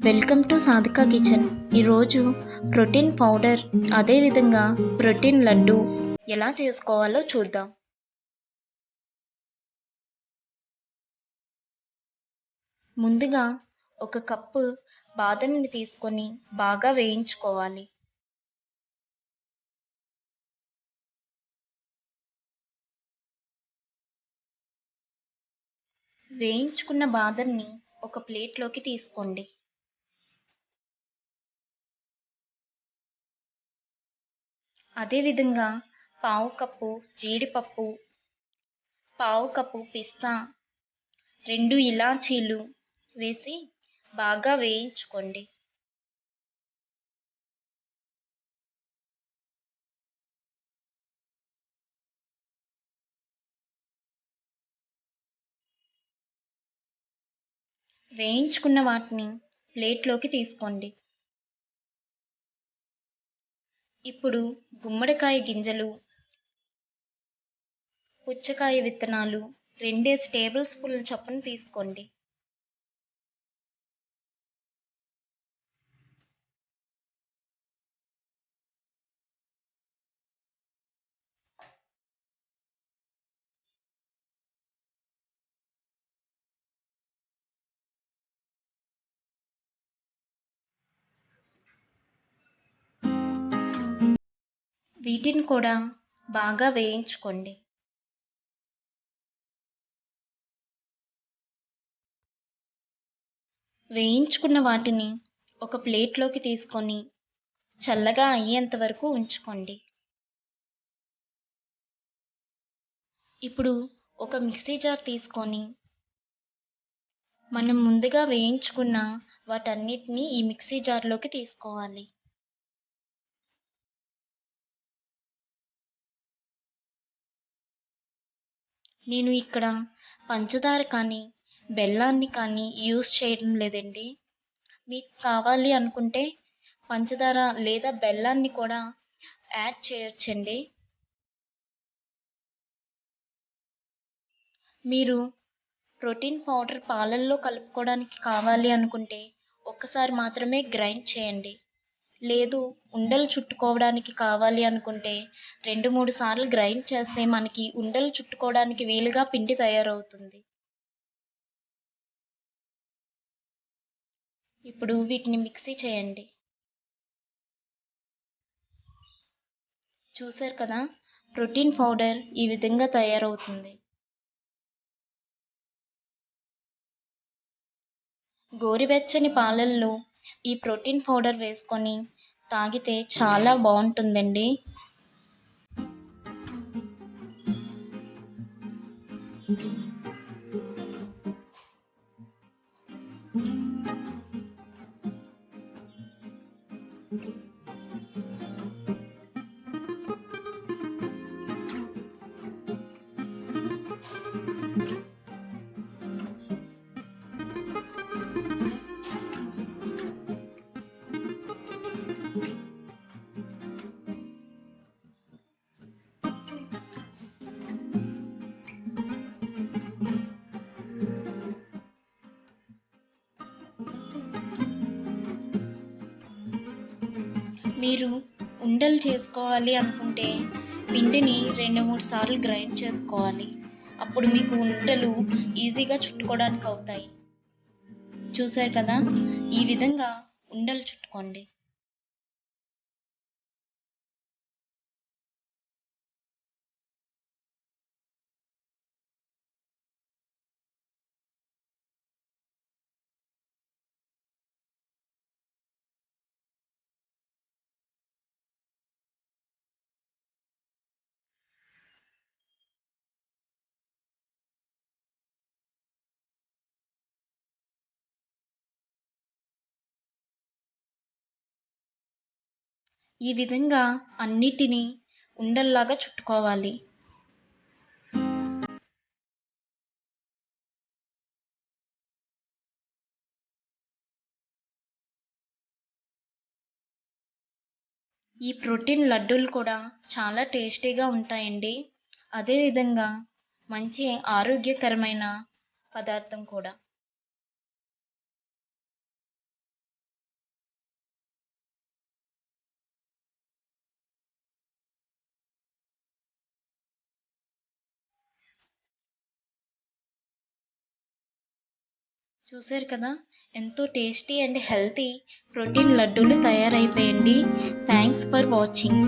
Welcome to Sadhika kitchen. ఈరోజు protein powder అదేవిధంగా protein laddu ఎలా చేసుకోవాలో చూద్దాం. ముందుగా ఒక కప్పు బాదంని తీసుకొని బాగా వేయించుకోవాలి. వేయించుకున్న బాదంని ఒక ప్లేట్లోకి తీసుకోండి. అదేవిధంగా పావు కప్పు జీడిపప్పు, పావు కప్పు పిస్తా, 2 ఇలాచీలు వేసి బాగా వేయించుకోండి. వేయించుకున్న వాటిని ప్లేట్లోకి తీసుకోండి. ఇప్పుడు గుమ్మడికాయ గింజలు, పుచ్చకాయ విత్తనాలు 2 టేబుల్ స్పూన్ల చొప్పున తీసుకోండి. వీటిని కూడా బాగా వేయించుకోండి. వేయించుకున్న వాటిని ఒక ప్లేట్లోకి తీసుకొని చల్లగా అయ్యేంత వరకు ఉంచుకోండి. ఇప్పుడు ఒక మిక్సీ జార్ తీసుకొని మనం ముందుగా వేయించుకున్న వాటన్నిటిని ఈ మిక్సీ జార్లోకి తీసుకోవాలి. నేను ఇక్కడ పంచదార కానీ బెల్లాన్ని కానీ యూస్ చేయడం లేదండి. మీకు కావాలి అనుకుంటే పంచదార లేదా బెల్లాన్ని కూడా యాడ్ చేయొచ్చండి. మీరు ప్రోటీన్ పౌడర్ పాలల్లో కలుపుకోవడానికి కావాలి అనుకుంటే ఒక్కసారి మాత్రమే గ్రైండ్ చేయండి. లేదు ఉండలు చుట్టుకోవడానికి కావాలి అనుకుంటే 2-3 సార్లు గ్రైండ్ చేస్తే మనకి ఉండలు చుట్టుకోవడానికి వీలుగా పిండి తయారవుతుంది. ఇప్పుడు వీటిని మిక్సీ చేయండి. చూశారు కదా, ప్రోటీన్ పౌడర్ ఈ విధంగా తయారవుతుంది. గోరువెచ్చని పాలల్లో ఈ ప్రోటీన్ పౌడర్ వేసుకొని తాగితే చాలా బాగుంటుందండి. మీరు ఉండలు చేసుకోవాలి అనుకుంటే పిండిని 2-3 సార్లు గ్రైండ్ చేసుకోవాలి. అప్పుడు మీకు ఉండలు ఈజీగా చుట్టుకోవడానికి అవుతాయి. చూశారు కదా, ఈ విధంగా ఉండలు చుట్టుకోండి. ఈ విధంగా అన్నిటినీ ఉండల్లాగా చుట్టుకోవాలి. ఈ ప్రోటీన్ లడ్డూలు కూడా చాలా టేస్టీగా ఉంటాయండి. అదేవిధంగా మంచి ఆరోగ్యకరమైన పదార్థం కూడా. చూసారు కదా, ఎంతో టేస్టీ అండ్ హెల్తీ ప్రోటీన్ లడ్డూలు తయారైపోయండి. Thanks for watching.